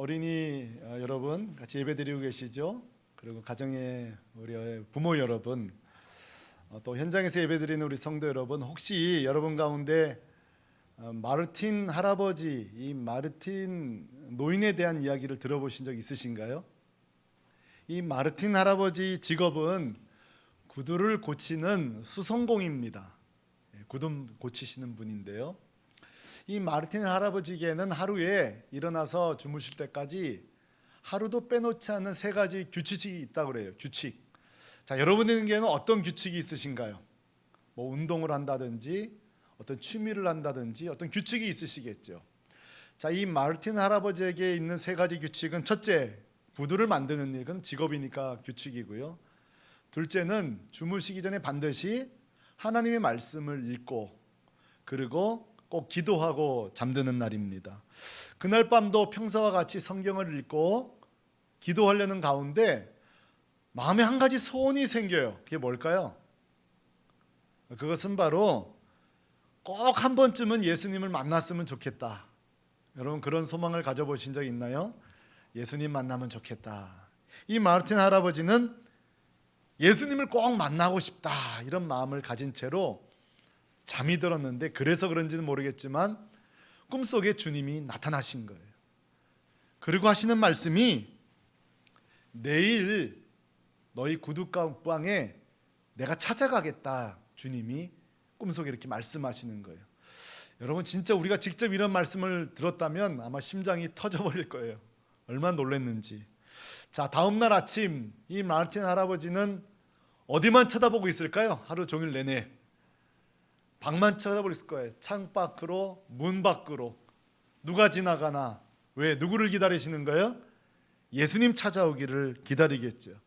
어린이 여러분 같이 예배드리고 계시죠? 그리고 가정의 우리 부모 여러분, 또 현장에서 예배드리는 우리 성도 여러분, 혹시 여러분 가운데 마르틴 할아버지, 이 마르틴 노인에 대한 이야기를 들어보신 적 있으신가요? 이 마르틴 할아버지 직업은 구두를 고치는 수성공입니다. 구두 고치시는 분인데요. 이 마르틴 할아버지에게는 하루에 일어나서 주무실 때까지 하루도 빼놓지 않는 세 가지 규칙이 있다고 그래요. 규칙. 자, 여러분에게는 어떤 규칙이 있으신가요? 뭐 운동을 한다든지 어떤 취미를 한다든지 어떤 규칙이 있으시겠죠. 자, 이 마르틴 할아버지에게 있는 세 가지 규칙은, 첫째, 구두를 만드는 일, 그건 직업이니까 규칙이고요. 둘째는 주무시기 전에 반드시 하나님의 말씀을 읽고, 그리고 꼭 기도하고 잠드는 날입니다. 그날 밤도 평소와 같이 성경을 읽고 기도하려는 가운데 마음에 한 가지 소원이 생겨요. 그게 뭘까요? 그것은 바로 꼭 한 번쯤은 예수님을 만났으면 좋겠다. 여러분, 그런 소망을 가져보신 적 있나요? 예수님 만나면 좋겠다. 이 마르틴 할아버지는 예수님을 꼭 만나고 싶다, 이런 마음을 가진 채로 잠이 들었는데, 그래서 그런지는 모르겠지만 꿈속에 주님이 나타나신 거예요. 그리고 하시는 말씀이, 내일 너희 구두방에 내가 찾아가겠다. 주님이 꿈속에 이렇게 말씀하시는 거예요. 여러분, 진짜 우리가 직접 이런 말씀을 들었다면 아마 심장이 터져버릴 거예요. 얼마나 놀랐는지. 자, 다음 날 아침 이 마르틴 할아버지는 어디만 쳐다보고 있을까요? 하루 종일 내내 방만 쳐다보고 있을 거예요. 창 밖으로, 문 밖으로. 누가 지나가나. 왜? 누구를 기다리시는 거예요? 예수님 찾아오기를 기다리겠죠.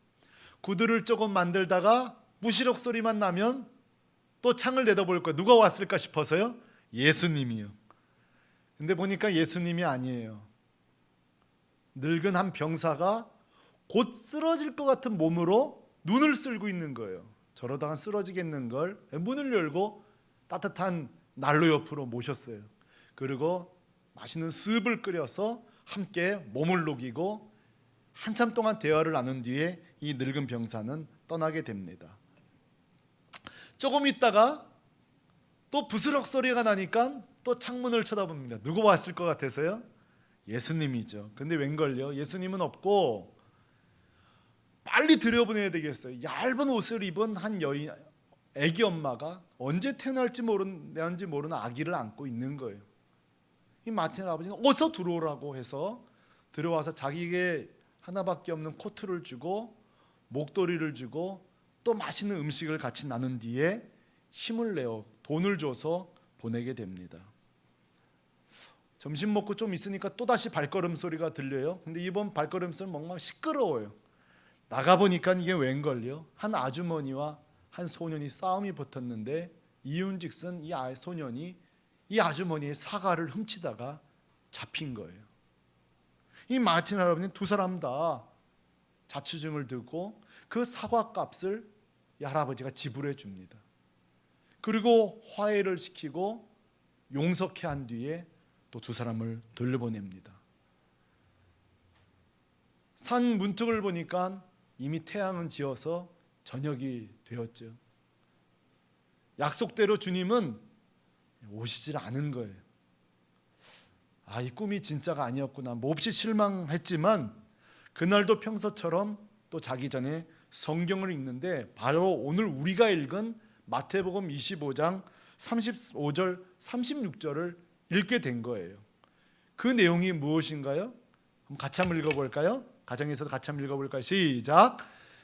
구두를 조금 만들다가 부시럭 소리만 나면 또 창을 내다볼 거예요. 누가 왔을까 싶어서요? 예수님이요. 근데 보니까 예수님이 아니에요. 늙은 한 병사가 곧 쓰러질 것 같은 몸으로 눈을 쓸고 있는 거예요. 저러다가 쓰러지겠는걸. 문을 열고 따뜻한 난로 옆으로 모셨어요. 그리고 맛있는 스프를 끓여서 함께 몸을 녹이고 한참 동안 대화를 나눈 뒤에 이 늙은 병사는 떠나게 됩니다. 조금 있다가 또 부스럭 소리가 나니까 또 창문을 쳐다봅니다. 누구 왔을 것 같아서요? 예수님이죠. 근데 웬걸요? 예수님은 없고 빨리 들여보내야 되겠어요. 얇은 옷을 입은 한 여인, 아기 엄마가 언제 태어날지 모르는 아기를 안고 있는 거예요. 이 마틴 아버지는 어서 들어오라고 해서 들어와서 자기에게 하나밖에 없는 코트를 주고 목도리를 주고 또 맛있는 음식을 같이 나눈 뒤에 힘을 내어 돈을 줘서 보내게 됩니다. 점심 먹고 좀 있으니까 또다시 발걸음 소리가 들려요. 근데 이번 발걸음 소리는 뭔가 시끄러워요. 나가보니까 이게 웬걸요? 한 아주머니와 한 소년이 싸움이 붙었는데, 이윤즉슨 이 소년이 이 아주머니의 사과를 훔치다가 잡힌 거예요. 이 마틴 할아버지는 두 사람 다 자취증을 들고 그 사과 값을 이 할아버지가 지불해 줍니다. 그리고 화해를 시키고 용서케 한 뒤에 또 두 사람을 돌려보냅니다. 산 문턱을 보니까 이미 태양은 지어서 저녁이 되었죠. 약속대로 주님은 오시질 않은 거예요. 아, 이 꿈이 진짜가 아니었구나. 몹시 실망했지만 그날도 평소처럼 또 자기 전에 성경을 읽는데, 바로 오늘 우리가 읽은 마태복음 25장 35절 36절을 읽게 된 거예요. 그 내용이 무엇인가요? 그럼 같이 한번 읽어볼까요? 가정에서도 같이 한번 읽어볼까요? 시작.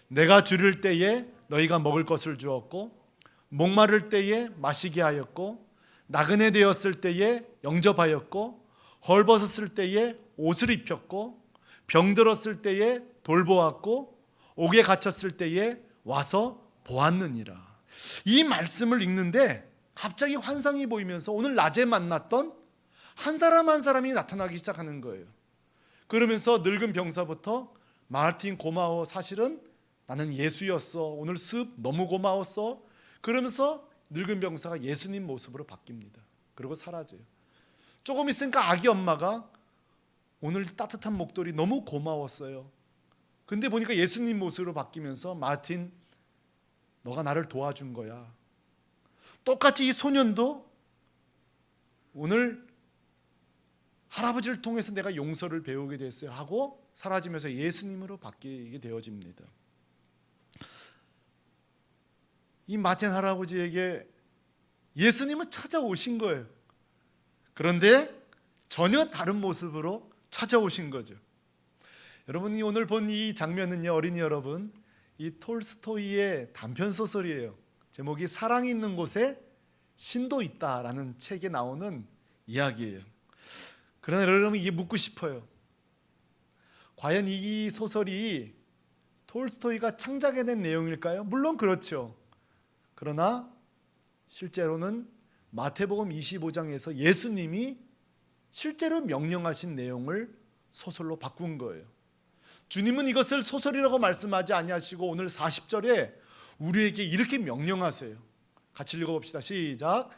내가 줄일 때에 너희가 먹을 것을 주었고, 목마를 때에 마시게 하였고, 나그네 되었을 때에 영접하였고, 헐벗었을 때에 옷을 입혔고, 병들었을 때에 돌보았고, 옥에 갇혔을 때에 와서 보았느니라. 이 말씀을 읽는데 갑자기 환상이 보이면서 오늘 낮에 만났던 한 사람 한 사람이 나타나기 시작하는 거예요. 그러면서 늙은 병사부터, 마르틴 고마워, 사실은 나는 예수였어, 오늘 습 너무 고마웠어, 그러면서 늙은 병사가 예수님 모습으로 바뀝니다. 그리고 사라져요. 조금 있으니까 아기 엄마가 오늘 따뜻한 목도리 너무 고마웠어요. 근데 보니까 예수님 모습으로 바뀌면서 마틴, 너가 나를 도와준 거야. 똑같이 이 소년도 오늘 할아버지를 통해서 내가 용서를 배우게 됐어요 하고 사라지면서 예수님으로 바뀌게 되어집니다. 이 마틴 할아버지에게 예수님은 찾아오신 거예요. 그런데 전혀 다른 모습으로 찾아오신 거죠. 여러분이 오늘 본 이 장면은요, 어린이 여러분, 이 톨스토이의 단편 소설이에요. 제목이 사랑이 있는 곳에 신도 있다라는 책에 나오는 이야기예요. 그러나 여러분, 이게 묻고 싶어요. 과연 이 소설이 톨스토이가 창작해낸 내용일까요? 물론 그렇죠. 그러나 실제로는 마태복음 25장에서 예수님이 실제로 명령하신 내용을 소설로 바꾼 거예요. 주님은 이것을 소설이라고 말씀하지 아니하시고 오늘 40절에 우리에게 이렇게 명령하세요. 같이 읽어봅시다. 시작.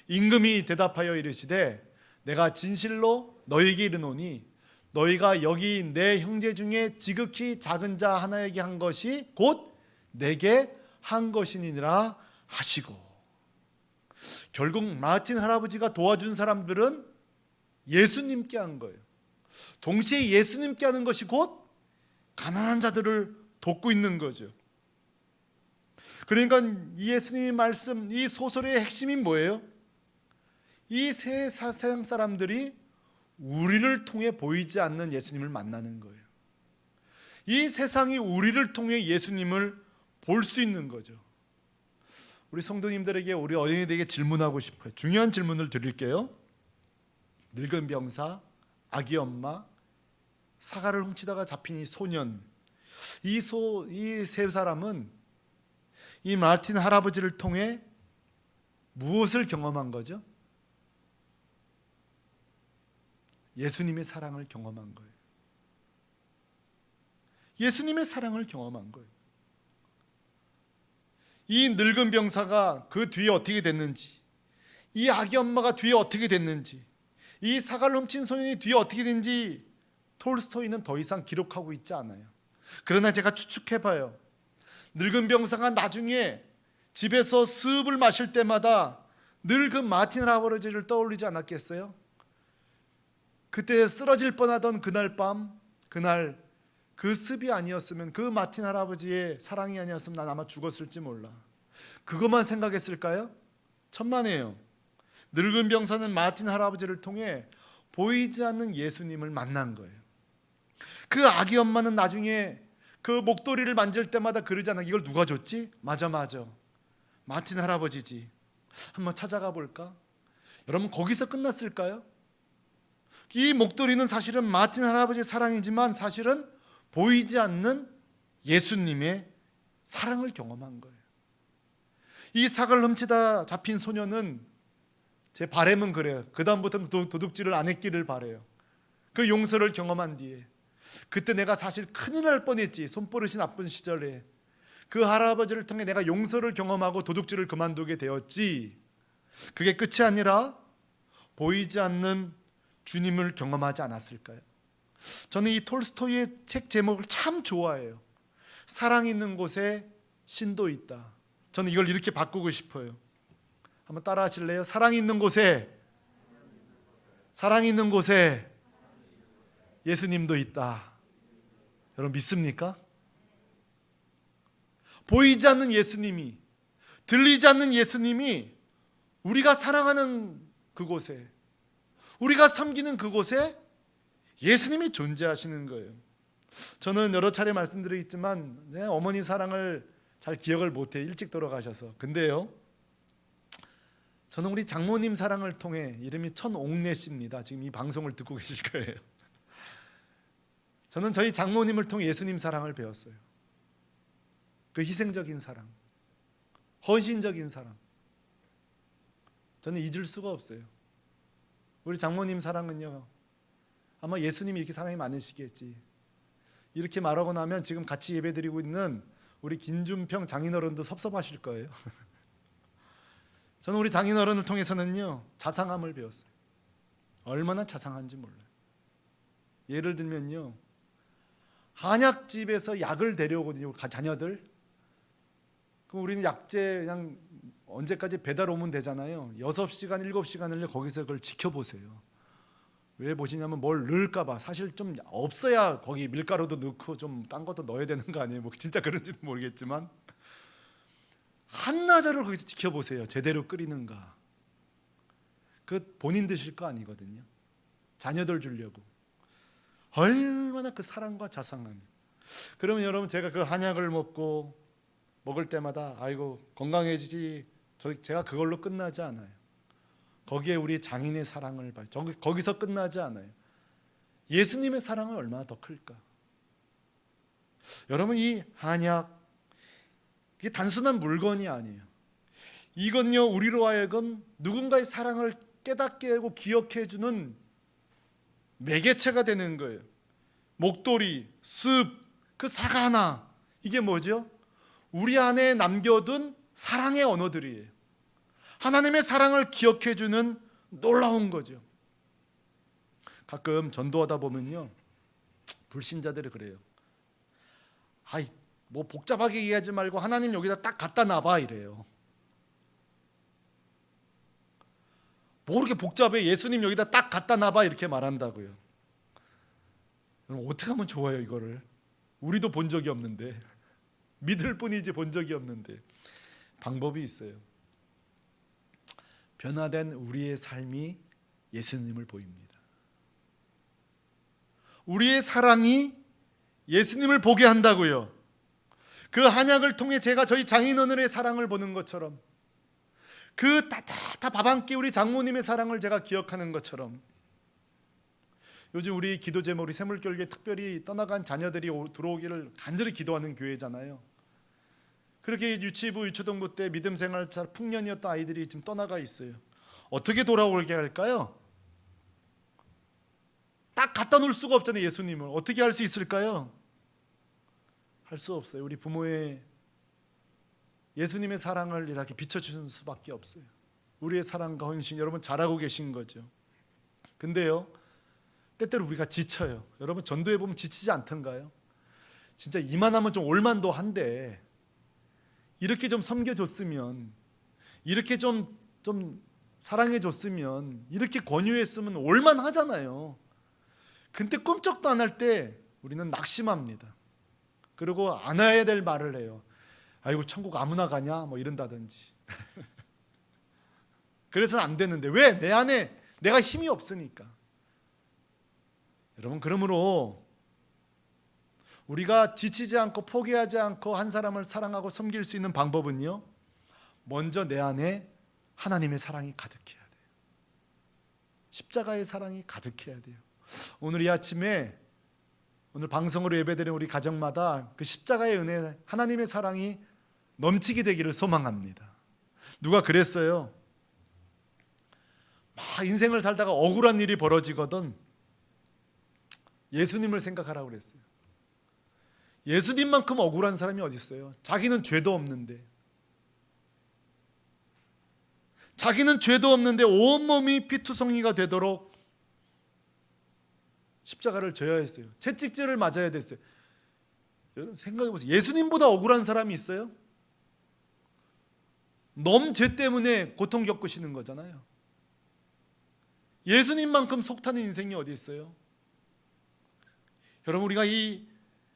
임금이 대답하여 이르시되 내가 진실로 너희에게 이르노니 너희가 여기 내 형제 중에 지극히 작은 자 하나에게 한 것이 곧 내게 한 것이니라 하시고, 결국 마틴 할아버지가 도와준 사람들은 예수님께 한 거예요. 동시에 예수님께 하는 것이 곧 가난한 자들을 돕고 있는 거죠. 그러니까 이 예수님의 말씀, 이 소설의 핵심이 뭐예요? 이 세상 사람들이 우리를 통해 보이지 않는 예수님을 만나는 거예요. 이 세상이 우리를 통해 예수님을 볼 수 있는 거죠. 우리 성도님들에게, 우리 어린이들에게 질문하고 싶어요. 중요한 질문을 드릴게요. 늙은 병사, 아기 엄마, 사과를 훔치다가 잡힌 이 소년, 이 세 사람은 이 마틴 할아버지를 통해 무엇을 경험한 거죠? 예수님의 사랑을 경험한 거예요. 예수님의 사랑을 경험한 거예요. 이 늙은 병사가 그 뒤에 어떻게 됐는지, 이 아기 엄마가 뒤에 어떻게 됐는지, 이 사과를 훔친 소년이 뒤에 어떻게 된지 톨스토이는 더 이상 기록하고 있지 않아요. 그러나 제가 추측해봐요. 늙은 병사가 나중에 집에서 습을 마실 때마다 늘 그 마틴 할아버지를 떠올리지 않았겠어요? 그때 쓰러질 뻔하던 그날 밤, 그날 그 습이 아니었으면, 그 마틴 할아버지의 사랑이 아니었으면 난 아마 죽었을지 몰라. 그것만 생각했을까요? 천만에요. 늙은 병사는 마틴 할아버지를 통해 보이지 않는 예수님을 만난 거예요. 그 아기 엄마는 나중에 그 목도리를 만질 때마다 그러잖아. 이걸 누가 줬지? 맞아. 마틴 할아버지지. 한번 찾아가 볼까? 여러분, 거기서 끝났을까요? 이 목도리는 사실은 마틴 할아버지의 사랑이지만 사실은 보이지 않는 예수님의 사랑을 경험한 거예요. 이 사과를 훔치다 잡힌 소년은, 제 바람은 그래요. 그 다음부터는 도둑질을 안 했기를 바래요. 그 용서를 경험한 뒤에, 그때 내가 사실 큰일 날 뻔했지. 손버릇이 나쁜 시절에 그 할아버지를 통해 내가 용서를 경험하고 도둑질을 그만두게 되었지. 그게 끝이 아니라 보이지 않는 주님을 경험하지 않았을까요? 저는 이 톨스토이의 책 제목을 참 좋아해요. 사랑 있는 곳에 신도 있다. 저는 이걸 이렇게 바꾸고 싶어요. 한번 따라 하실래요? 사랑 있는 곳에 예수님도 있다. 여러분 믿습니까? 보이지 않는 예수님이, 들리지 않는 예수님이 우리가 사랑하는 그곳에, 우리가 섬기는 그곳에 예수님이 존재하시는 거예요. 저는 여러 차례 말씀드리겠지만 어머니 사랑을 잘 기억을 못해, 일찍 돌아가셔서. 근데요, 저는 우리 장모님 사랑을 통해, 이름이 천옥래 씨입니다. 지금 이 방송을 듣고 계실 거예요. 저는 저희 장모님을 통해 예수님 사랑을 배웠어요. 그 희생적인 사랑, 헌신적인 사랑, 저는 잊을 수가 없어요. 우리 장모님 사랑은요, 아마 예수님이 이렇게 사랑이 많으시겠지. 이렇게 말하고 나면 지금 같이 예배드리고 있는 우리 김준평 장인어른도 섭섭하실 거예요. 저는 우리 장인어른을 통해서는요, 자상함을 배웠어요. 얼마나 자상한지 몰라요. 예를 들면요, 한약집에서 약을 데려오거든요. 자녀들. 그럼 우리는 약재 그냥 언제까지 배달 오면 되잖아요. 6시간, 7시간을 거기서 그걸 지켜보세요. 왜 보시냐면 뭘 넣을까 봐. 사실 좀 없어야 거기 밀가루도 넣고 좀 딴 것도 넣어야 되는 거 아니에요. 뭐 진짜 그런지는 모르겠지만 한나절을 거기서 지켜보세요. 제대로 끓이는가. 그 본인 드실 거 아니거든요. 자녀들 주려고. 얼마나 그 사랑과 자상함이. 그러면 여러분, 제가 그 한약을 먹을 때마다 아이고 건강해지지, 제가 그걸로 끝나지 않아요. 거기에 우리 장인의 사랑을 봐요. 거기서 끝나지 않아요. 예수님의 사랑은 얼마나 더 클까. 여러분, 이 한약, 이게 단순한 물건이 아니에요. 이건요, 우리로 하여금 누군가의 사랑을 깨닫게 하고 기억해 주는 매개체가 되는 거예요. 목도리, 습, 그 사과 하나, 이게 뭐죠? 우리 안에 남겨둔 사랑의 언어들이에요. 하나님의 사랑을 기억해 주는 놀라운 거죠. 가끔 전도하다 보면요, 불신자들이 그래요. 아이, 뭐 복잡하게 얘기하지 말고 하나님 여기다 딱 갖다 놔봐 이래요. 뭐 그렇게 복잡해, 예수님 여기다 딱 갖다 놔봐 이렇게 말한다고요. 그럼 어떻게 하면 좋아요 이거를? 우리도 본 적이 없는데, 믿을 뿐이지 본 적이 없는데. 방법이 있어요. 변화된 우리의 삶이 예수님을 보입니다. 우리의 사랑이 예수님을 보게 한다고요. 그 한약을 통해 제가 저희 장인어른의 사랑을 보는 것처럼, 그 따뜻한 밥 한 끼 우리 장모님의 사랑을 제가 기억하는 것처럼, 요즘 우리 기도 제목이 새물결기에 특별히 떠나간 자녀들이 들어오기를 간절히 기도하는 교회잖아요. 그렇게 유치부, 유초등부 때 믿음 생활 잘 풍년이었던 아이들이 지금 떠나가 있어요. 어떻게 돌아오게 할까요? 딱 갖다 놓을 수가 없잖아요. 예수님을 어떻게 할 수 있을까요? 할 수 없어요. 우리 부모의 예수님의 사랑을 이렇게 비춰주는 수밖에 없어요. 우리의 사랑과 헌신, 여러분 잘하고 계신 거죠. 근데요, 때때로 우리가 지쳐요. 여러분 전도해 보면 지치지 않던가요? 진짜 이만하면 좀 올만도 한데, 이렇게 좀 섬겨줬으면, 이렇게 좀 사랑해줬으면, 이렇게 권유했으면 올만하잖아요. 근데 꿈쩍도 안 할 때 우리는 낙심합니다. 그리고 안 해야 될 말을 해요. 아이고 천국 아무나 가냐 뭐 이런다든지. 그래서는 안 되는데, 왜? 내 안에 내가 힘이 없으니까. 여러분, 그러므로 우리가 지치지 않고 포기하지 않고 한 사람을 사랑하고 섬길 수 있는 방법은요, 먼저 내 안에 하나님의 사랑이 가득해야 돼요. 십자가의 사랑이 가득해야 돼요. 오늘 이 아침에, 오늘 방송으로 예배드리는 우리 가정마다 그 십자가의 은혜, 하나님의 사랑이 넘치게 되기를 소망합니다. 누가 그랬어요. 막 인생을 살다가 억울한 일이 벌어지거든 예수님을 생각하라고 그랬어요. 예수님만큼 억울한 사람이 어디 있어요? 자기는 죄도 없는데, 온몸이 피투성이가 되도록 십자가를 져야 했어요. 채찍질을 맞아야 됐어요. 여러분 생각해 보세요. 예수님보다 억울한 사람이 있어요? 죄 때문에 고통 겪으시는 거잖아요. 예수님만큼 속타는 인생이 어디 있어요? 여러분, 우리가 이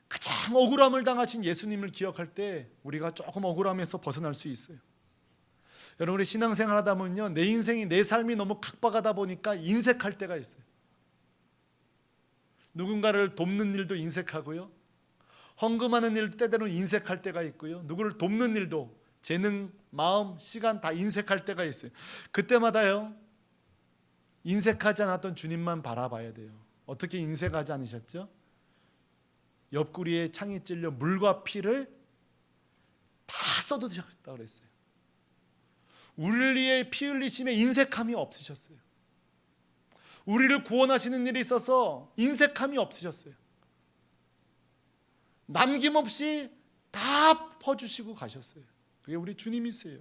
가장 억울함을 당하신 예수님을 기억할 때 우리가 조금 억울함에서 벗어날 수 있어요. 여러분, 우리 신앙생활 하다 보면요, 내 인생이, 내 삶이 너무 각박하다 보니까 인색할 때가 있어요. 누군가를 돕는 일도 인색하고요, 헌금하는 일 때때로는 인색할 때가 있고요, 누구를 돕는 일도 재능, 마음, 시간 다 인색할 때가 있어요. 그때마다요, 인색하지 않았던 주님만 바라봐야 돼요. 어떻게 인색하지 않으셨죠? 옆구리에 창이 찔려 물과 피를 다 쏟으셨다고 그랬어요. 우리를 위해 피 흘리심에 인색함이 없으셨어요. 우리를 구원하시는 일에 있어서 인색함이 없으셨어요. 남김없이 다 퍼주시고 가셨어요. 그게 우리 주님이세요.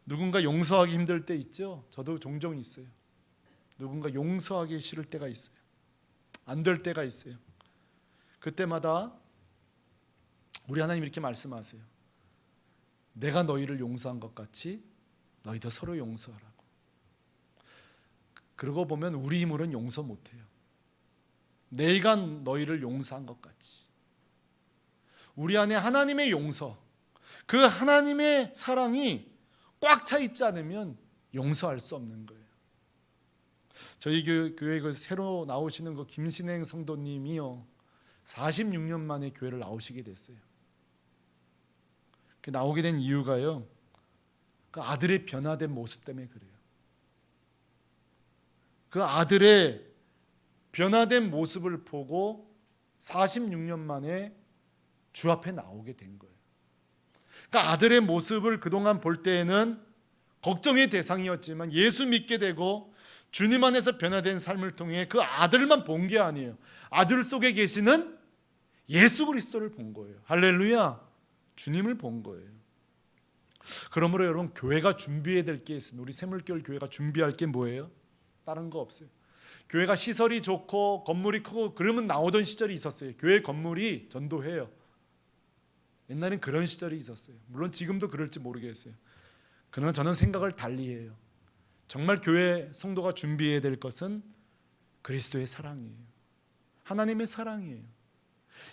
누군가 용서하기 힘들 때 있죠. 저도 종종 있어요. 누군가 용서하기 싫을 때가 있어요. 안 될 때가 있어요. 그때마다 우리 하나님 이렇게 말씀하세요. 내가 너희를 용서한 것 같이 너희도 서로 용서하라고. 그러고 보면 우리 힘으로는 용서 못해요. 내가 너희를 용서한 것 같이. 우리 안에 하나님의 용서, 그 하나님의 사랑이 꽉 차 있지 않으면 용서할 수 없는 거예요. 저희 교회 그 새로 나오시는 그 김신행 성도님이요, 46년 만에 교회를 나오시게 됐어요. 그 나오게 된 이유가요, 그 아들의 변화된 모습 때문에 그래요. 그 아들의 변화된 모습을 보고 46년 만에 주 앞에 나오게 된 거예요. 그러니까 아들의 모습을 그동안 볼 때에는 걱정의 대상이었지만 예수 믿게 되고 주님 안에서 변화된 삶을 통해 그 아들만 본 게 아니에요. 아들 속에 계시는 예수 그리스도를 본 거예요. 할렐루야. 주님을 본 거예요. 그러므로 여러분, 교회가 준비해야 될 게 있습니다. 우리 새물교회 교회가 준비할 게 뭐예요? 다른 거 없어요. 교회가 시설이 좋고 건물이 크고 그러면 나오던 시절이 있었어요. 교회 건물이 전도해요. 옛날엔 그런 시절이 있었어요. 물론 지금도 그럴지 모르겠어요. 그러나 저는 생각을 달리해요. 정말 교회 성도가 준비해야 될 것은 그리스도의 사랑이에요. 하나님의 사랑이에요.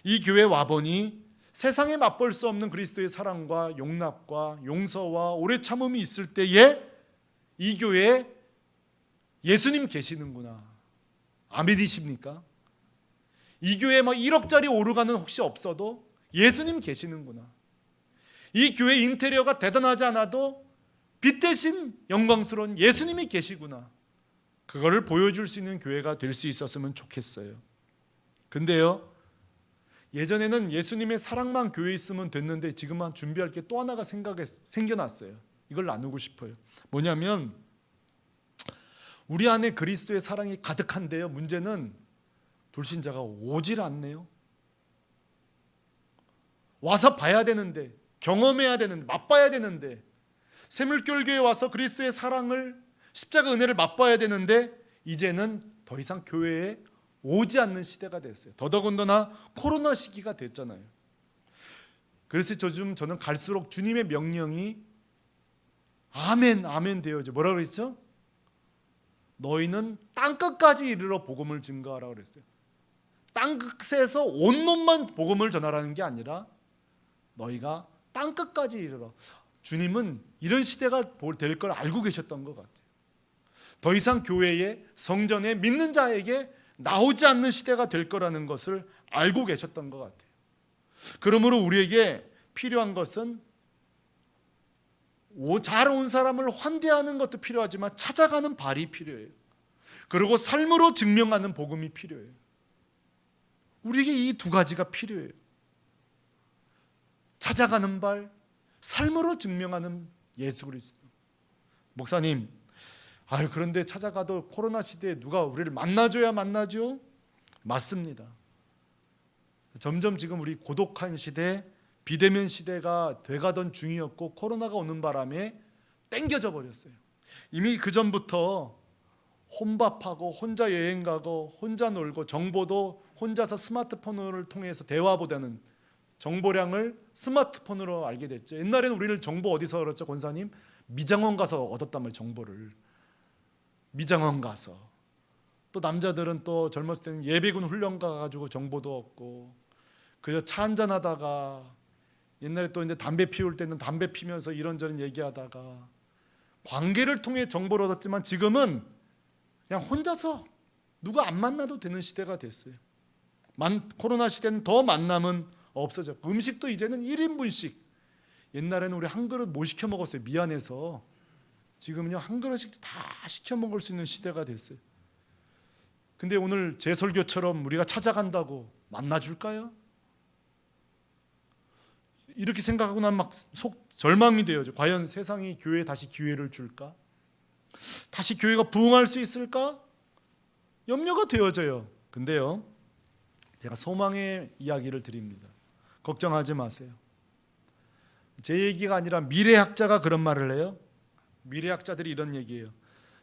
이 교회 와보니 세상에 맛볼 수 없는 그리스도의 사랑과 용납과 용서와 오래 참음이 있을 때에 이 교회에 예수님 계시는구나. 아멘이십니까? 이 교회에 막 1억짜리 오르가는 혹시 없어도 예수님 계시는구나. 이 교회 인테리어가 대단하지 않아도 빛 대신 영광스러운 예수님이 계시구나. 그거를 보여줄 수 있는 교회가 될 수 있었으면 좋겠어요. 근데요, 예전에는 예수님의 사랑만 교회에 있으면 됐는데 지금은 준비할 게 또 하나가 생겨났어요. 이걸 나누고 싶어요. 뭐냐면 우리 안에 그리스도의 사랑이 가득한데요, 문제는 불신자가 오질 않네요. 와서 봐야 되는데, 경험해야 되는데, 맛봐야 되는데, 새물교회에 와서 그리스도의 사랑을, 십자가 은혜를 맛봐야 되는데 이제는 더 이상 교회에 오지 않는 시대가 됐어요. 더더군다나 코로나 시기가 됐잖아요. 그래서 요즘 저는 갈수록 주님의 명령이 아멘 아멘 되어져. 뭐라고 그랬죠? 너희는 땅끝까지 이르러 복음을 증거하라고 그랬어요. 땅끝에서 온몸만 복음을 전하라는 게 아니라 너희가 땅끝까지 이르러. 주님은 이런 시대가 될 걸 알고 계셨던 것 같아요. 더 이상 교회에, 성전에 믿는 자에게 나오지 않는 시대가 될 거라는 것을 알고 계셨던 것 같아요. 그러므로 우리에게 필요한 것은 잘 온 사람을 환대하는 것도 필요하지만 찾아가는 발이 필요해요. 그리고 삶으로 증명하는 복음이 필요해요. 우리에게 이 두 가지가 필요해요. 찾아가는 발, 삶으로 증명하는 예수 그리스도. 목사님, 그런데 찾아가도 코로나 시대에 누가 우리를 만나줘야 만나죠? 맞습니다. 점점 지금 우리 고독한 시대, 비대면 시대가 돼가던 중이었고 코로나가 오는 바람에 땡겨져 버렸어요. 이미 그 전부터 혼밥하고 혼자 여행 가고 혼자 놀고 정보도 혼자서 스마트폰을 통해서 대화보다는 정보량을 스마트폰으로 알게 됐죠. 옛날에는 우리를 정보 어디서 얻었죠, 권사님? 미장원 가서 얻었단 말이에요. 정보를 미장원 가서. 또 남자들은 또 젊었을 때는 예비군 훈련 가가지고 정보도 얻고, 그저 차 한잔 하다가, 옛날에 또 이제 담배 피울 때는 담배 피면서 이런저런 얘기하다가 관계를 통해 정보를 얻었지만 지금은 그냥 혼자서 누가 안 만나도 되는 시대가 됐어요. 코로나 시대는 더 만남은 없어졌고, 음식도 이제는 1인분씩. 옛날에는 우리 한 그릇 못 시켜 먹었어요. 미안해서. 지금은요, 한 그릇씩 다 시켜 먹을 수 있는 시대가 됐어요. 근데 오늘 제 설교처럼 우리가 찾아간다고 만나줄까요? 이렇게 생각하고 나면 막 속 절망이 돼요. 과연 세상이 교회에 다시 기회를 줄까? 다시 교회가 부흥할 수 있을까? 염려가 되어져요. 근데요, 제가 소망의 이야기를 드립니다. 걱정하지 마세요. 제 얘기가 아니라 미래학자가 그런 말을 해요. 미래학자들이 이런 얘기해요.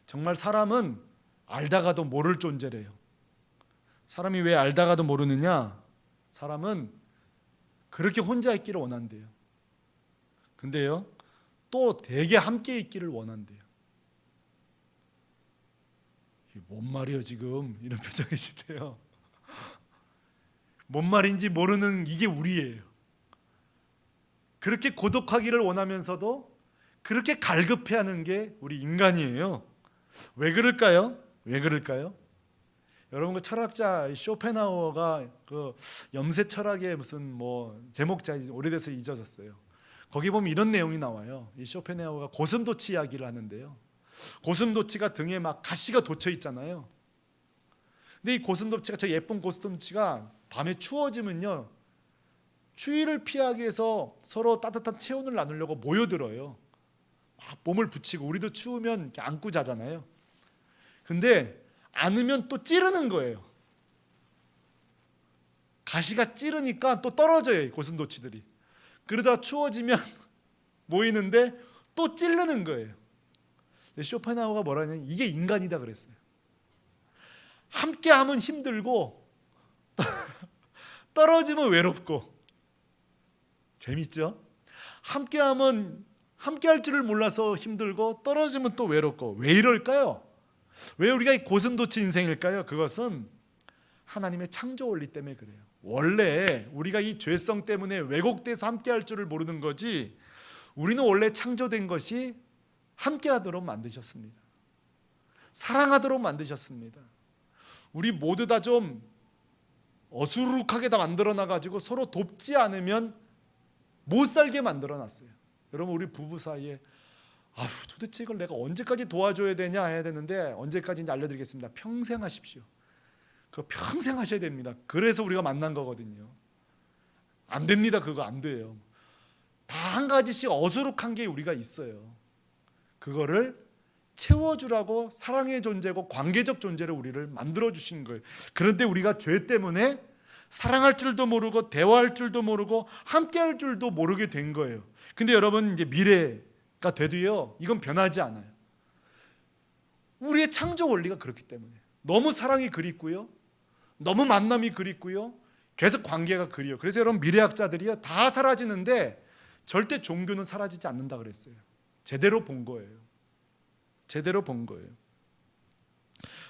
정말 사람은 알다가도 모를 존재래요. 사람이 왜 알다가도 모르느냐? 사람은 그렇게 혼자 있기를 원한대요. 근데요, 또 되게 함께 있기를 원한대요. 이게 뭔 말이에요 지금? 이런 표정이시대요. 뭔 말인지 모르는 이게 우리예요. 그렇게 고독하기를 원하면서도 그렇게 갈급해하는 게 우리 인간이에요. 왜 그럴까요? 왜 그럴까요? 여러분, 그 철학자 쇼펜하우어가 그 염세 철학의 무슨 뭐 제목자, 오래돼서 잊어졌어요. 거기 보면 이런 내용이 나와요. 이 쇼펜하우어가 고슴도치 이야기를 하는데요. 고슴도치가 등에 막 가시가 돋쳐 있잖아요. 근데 이 고슴도치가, 저 예쁜 고슴도치가 밤에 추워지면요, 추위를 피하기 위해서 서로 따뜻한 체온을 나누려고 모여들어요. 막 몸을 붙이고, 우리도 추우면 이렇게 안고 자잖아요. 근데 안으면 또 찌르는 거예요. 가시가 찌르니까 또 떨어져요, 고슴도치들이. 그러다 추워지면 모이는데 또 찌르는 거예요. 근데 쇼펜하우어가 뭐라냐면 이게 인간이다 그랬어요. 함께하면 힘들고 떨어지면 외롭고. 재밌죠? 함께하면 함께할 줄을 몰라서 힘들고 떨어지면 또 외롭고. 왜 이럴까요? 왜 우리가 이 고슴도치 인생일까요? 그것은 하나님의 창조 원리 때문에 그래요. 원래 우리가 이 죄성 때문에 왜곡돼서 함께할 줄을 모르는 거지, 우리는 원래 창조된 것이 함께하도록 만드셨습니다. 사랑하도록 만드셨습니다. 우리 모두 다 좀 어수룩하게 다 만들어놔가지고 서로 돕지 않으면 못 살게 만들어놨어요. 여러분, 우리 부부 사이에 도대체 이걸 내가 언제까지 도와줘야 되냐 해야 되는데, 언제까지인지 알려드리겠습니다. 평생 하십시오. 그거 평생 하셔야 됩니다. 그래서 우리가 만난 거거든요. 안 됩니다. 그거 안 돼요. 다 한 가지씩 어수룩한 게 우리가 있어요. 그거를 채워주라고 사랑의 존재고 관계적 존재로 우리를 만들어주신 거예요. 그런데 우리가 죄 때문에 사랑할 줄도 모르고 대화할 줄도 모르고 함께할 줄도 모르게 된 거예요. 근데 여러분, 이제 미래가 돼도요, 이건 변하지 않아요. 우리의 창조 원리가 그렇기 때문에 너무 사랑이 그립고요, 너무 만남이 그립고요, 계속 관계가 그리워요. 그래서 여러분, 미래학자들이요 다 사라지는데 절대 종교는 사라지지 않는다 그랬어요. 제대로 본 거예요. 제대로 본 거예요.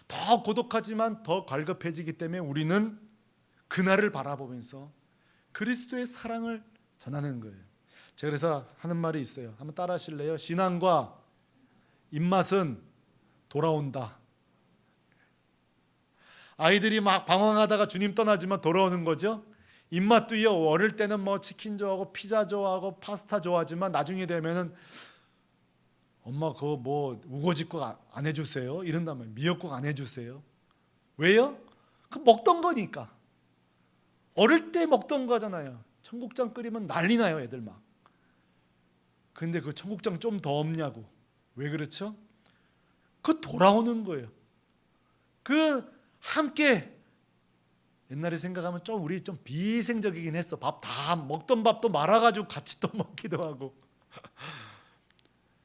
더 고독하지만 더 갈급해지기 때문에 우리는 그날을 바라보면서 그리스도의 사랑을 전하는 거예요. 제가 그래서 하는 말이 있어요. 한번 따라 하실래요? 신앙과 입맛은 돌아온다. 아이들이 막 방황하다가 주님 떠나지만 돌아오는 거죠. 입맛도요, 어릴 때는 뭐 치킨 좋아하고 피자 좋아하고 파스타 좋아하지만 나중에 되면은 엄마 그거 뭐 우거지국 안 해주세요? 이런단 말이에요. 미역국 안 해주세요? 왜요? 그 먹던 거니까. 어릴 때 먹던 거잖아요. 청국장 끓이면 난리 나요, 애들 막. 근데 그 청국장 좀 더 없냐고. 왜 그렇죠? 그 돌아오는 거예요. 그 함께. 옛날에 생각하면 좀 우리 좀 비생적이긴 했어. 밥 다 먹던 밥도 말아가지고 같이 또 먹기도 하고.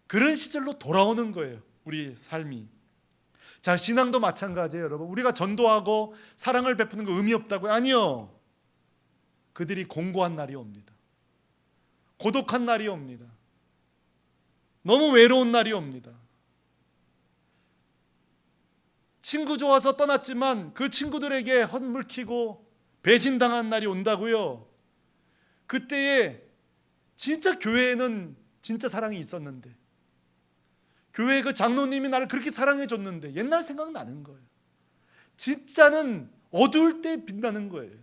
그런 시절로 돌아오는 거예요, 우리 삶이. 자, 신앙도 마찬가지예요, 여러분. 우리가 전도하고 사랑을 베푸는 거 의미 없다고요? 아니요. 그들이 공고한 날이 옵니다. 고독한 날이 옵니다. 너무 외로운 날이 옵니다. 친구 좋아서 떠났지만 그 친구들에게 헛물키고 배신당한 날이 온다고요. 그때에 진짜 교회에는 진짜 사랑이 있었는데, 교회 그 장로님이 나를 그렇게 사랑해 줬는데 옛날 생각나는 거예요. 진짜는 어두울 때 빛나는 거예요.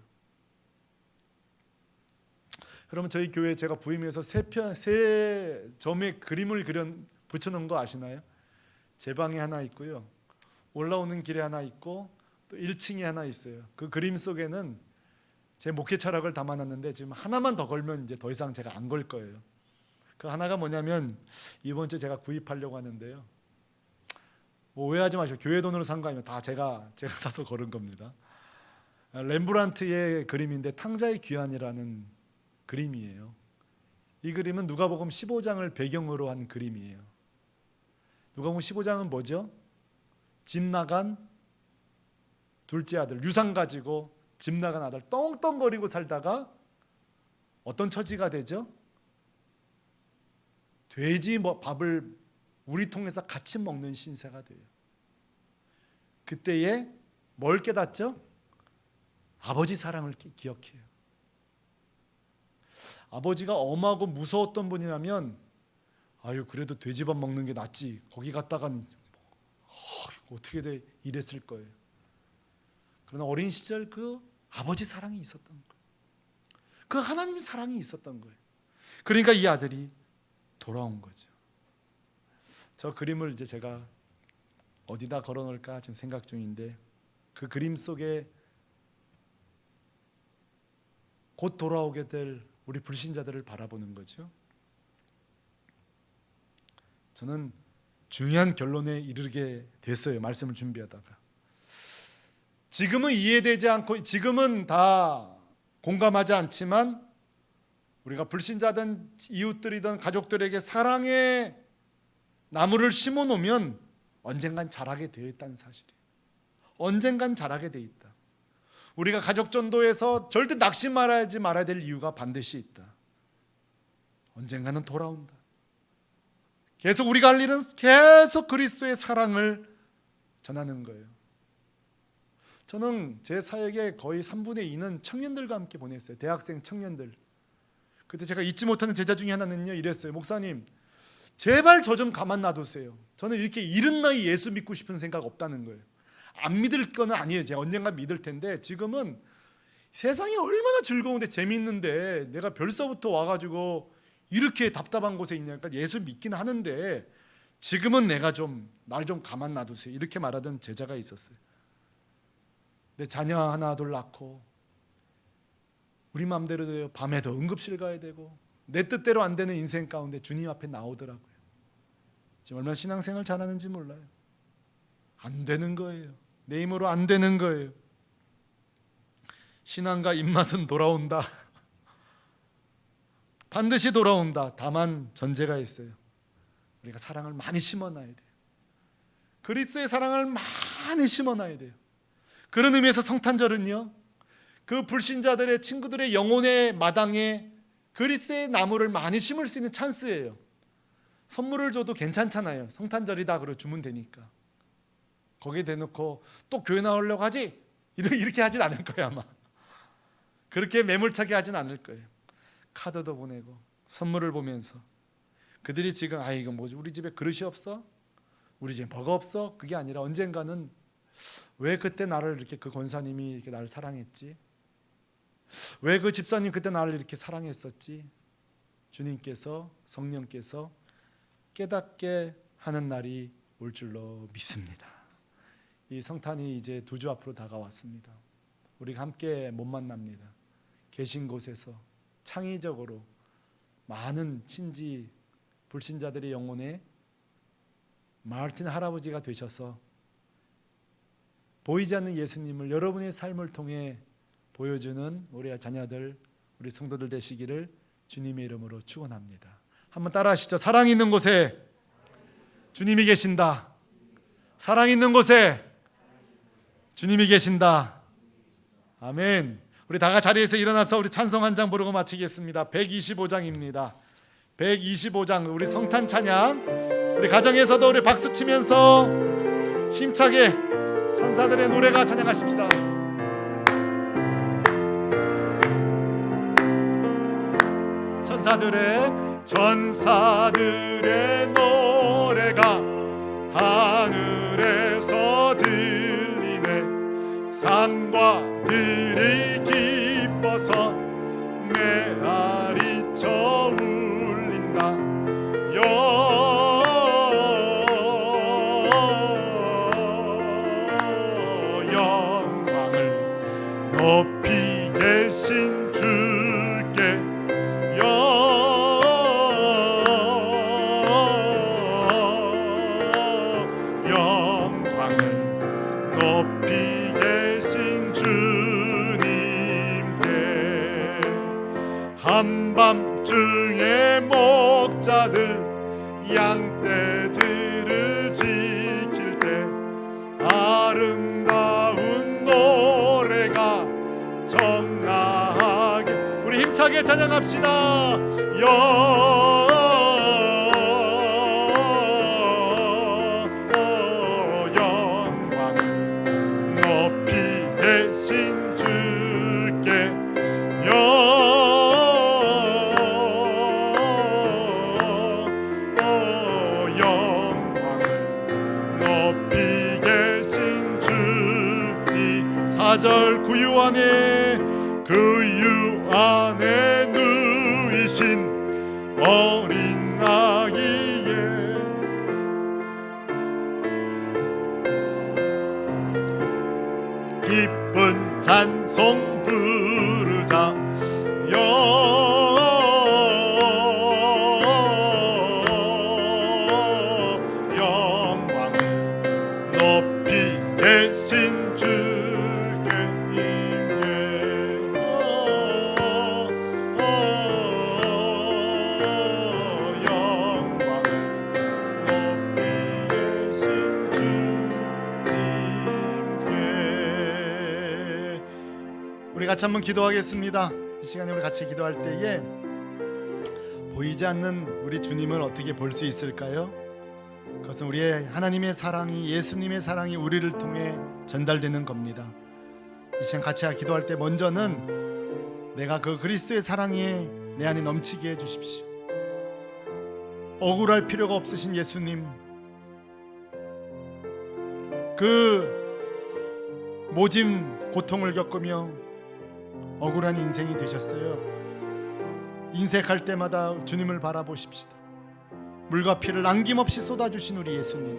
그러면 저희 교회 제가 부임해서 세 점의 그림을 붙여놓은 거 아시나요? 제 방에 하나 있고요, 올라오는 길에 하나 있고 또 1층에 하나 있어요. 그 그림 속에는 제 목회 철학을 담아놨는데 지금 하나만 더 걸면 이제 더 이상 제가 안 걸 거예요. 그 하나가 뭐냐면 이번 주에 제가 구입하려고 하는데요, 뭐 오해하지 마시고 교회 돈으로 산 거 아니면 다 제가 사서 걸은 겁니다. 렘브란트의 그림인데 탕자의 귀환이라는 그림이에요. 이 그림은 누가복음 15장을 배경으로 한 그림이에요. 누가복음 15장은 뭐죠? 집 나간 둘째 아들 유산 가지고 집 나간 아들 떵떵거리고 살다가 어떤 처지가 되죠? 돼지 밥을 우리 통해서 같이 먹는 신세가 돼요. 그때에 뭘 깨닫죠? 아버지 사랑을 기억해요. 아버지가 엄하고 무서웠던 분이라면 아유 그래도 돼지밥 먹는 게 낫지 거기 갔다가는 어떻게 돼 이랬을 거예요. 그러나 어린 시절 그 아버지 사랑이 있었던 거예요. 그 하나님 사랑이 있었던 거예요. 그러니까 이 아들이 돌아온 거죠. 저 그림을 이제 제가 어디다 걸어놓을까 지금 생각 중인데 그 그림 속에 곧 돌아오게 될 우리 불신자들을 바라보는 거죠. 저는 중요한 결론에 이르게 됐어요. 말씀을 준비하다가 지금은 이해되지 않고 지금은 다 공감하지 않지만 우리가 불신자든 이웃들이든 가족들에게 사랑의 나무를 심어 놓으면 언젠간 자라게 되어 있다는 사실이에요. 언젠간 자라게 되어 있다. 우리가 가족 전도에서 절대 낙심하지 말아야 될 이유가 반드시 있다. 언젠가는 돌아온다. 계속 우리가 할 일은 계속 그리스도의 사랑을 전하는 거예요. 저는 제 사역의 거의 3분의 2는 청년들과 함께 보냈어요. 대학생 청년들. 그때 제가 잊지 못하는 제자 중에 하나는요 이랬어요. 목사님 제발 저 좀 가만 놔두세요. 저는 이렇게 이른 나이 예수 믿고 싶은 생각 없다는 거예요. 안 믿을 건 아니에요. 제가 언젠가 믿을 텐데 지금은 세상이 얼마나 즐거운데 재미있는데 내가 벌써부터 와가지고 이렇게 답답한 곳에 있냐니까 예수 믿긴 하는데 지금은 내가 좀 날 좀 가만 놔두세요. 이렇게 말하던 제자가 있었어요. 내 자녀 하나 둘 낳고 우리 마음대로 돼요. 밤에도 응급실 가야 되고 내 뜻대로 안 되는 인생 가운데 주님 앞에 나오더라고요. 지금 얼마나 신앙생활 잘하는지 몰라요. 안 되는 거예요. 내 힘으로 안 되는 거예요. 신앙과 입맛은 돌아온다. 반드시 돌아온다. 다만 전제가 있어요. 우리가 사랑을 많이 심어놔야 돼요. 그리스도의 사랑을 많이 심어놔야 돼요. 그런 의미에서 성탄절은요 그 불신자들의 친구들의 영혼의 마당에 그리스도의 나무를 많이 심을 수 있는 찬스예요. 선물을 줘도 괜찮잖아요. 성탄절이다 그러고 주면 되니까. 거기에 대놓고 또 교회 나오려고 하지? 이렇게 하진 않을 거예요 아마. 그렇게 매몰차게 하진 않을 거예요. 카드도 보내고 선물을 보면서 그들이 지금 이거 뭐지 우리 집에 그릇이 없어? 우리 집에 뭐가 없어? 그게 아니라 언젠가는 왜 그때 나를 이렇게 그 권사님이 이렇게 나를 사랑했지? 왜 그 집사님 그때 나를 이렇게 사랑했었지? 주님께서 성령께서 깨닫게 하는 날이 올 줄로 믿습니다. 이 성탄이 이제 2주 앞으로 다가왔습니다. 우리가 함께 못 만납니다. 계신 곳에서 창의적으로 많은 친지 불신자들의 영혼에 마르틴 할아버지가 되셔서 보이지 않는 예수님을 여러분의 삶을 통해 보여주는 우리 자녀들, 우리 성도들 되시기를 주님의 이름으로 축원합니다. 한번 따라하시죠. 사랑 있는 곳에 주님이 계신다. 사랑 있는 곳에 주님이 계신다. 아멘. 우리 다 같이 자리에서 일어나서 우리 찬송 한 장 부르고 마치겠습니다. 125장입니다. 125장 우리 성탄 찬양. 우리 가정에서도 우리 박수 치면서 힘차게 천사들의 노래가 찬양하십시다. 천사들의 노래가 하늘에서 들리네. 산과 들이 기뻐서 메아리쳐 울린다. 영광을 높이 계신 주께 영광을 높이 계신 주님께. 한밤중에 목자들 양떼들을 지킬 때 아름다운 힘차게 찬양합시다. 영광 높이 계신 주께 영광 높이 계신 주님. 4절 구유 안에 누이신 어린 아기의 기쁜 찬송 부르자. 영광 높이 계신 주께 임재. 영광 높이 계신 주님께. 우리 같이 한번 기도하겠습니다. 이 시간에 우리 같이 기도할 때에 보이지 않는 우리 주님을 어떻게 볼 수 있을까요? 그것은 우리의 하나님의 사랑이, 예수님의 사랑이 우리를 통해 전달되는 겁니다. 이 시간 같이 기도할 때 먼저는 내가 그 그리스도의 사랑이 내 안에 넘치게 해주십시오. 억울할 필요가 없으신 예수님, 그 모진 고통을 겪으며 억울한 인생이 되셨어요. 인색할 때마다 주님을 바라보십시다. 물과 피를 남김없이 쏟아주신 우리 예수님,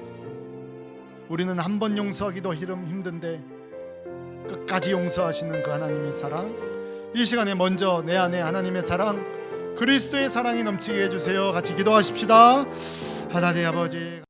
우리는 한 번 용서하기도 힘든데 끝까지 용서하시는 그 하나님의 사랑, 이 시간에 먼저 내 안에 하나님의 사랑, 그리스도의 사랑이 넘치게 해주세요. 같이 기도하십시다. 하나님 아버지,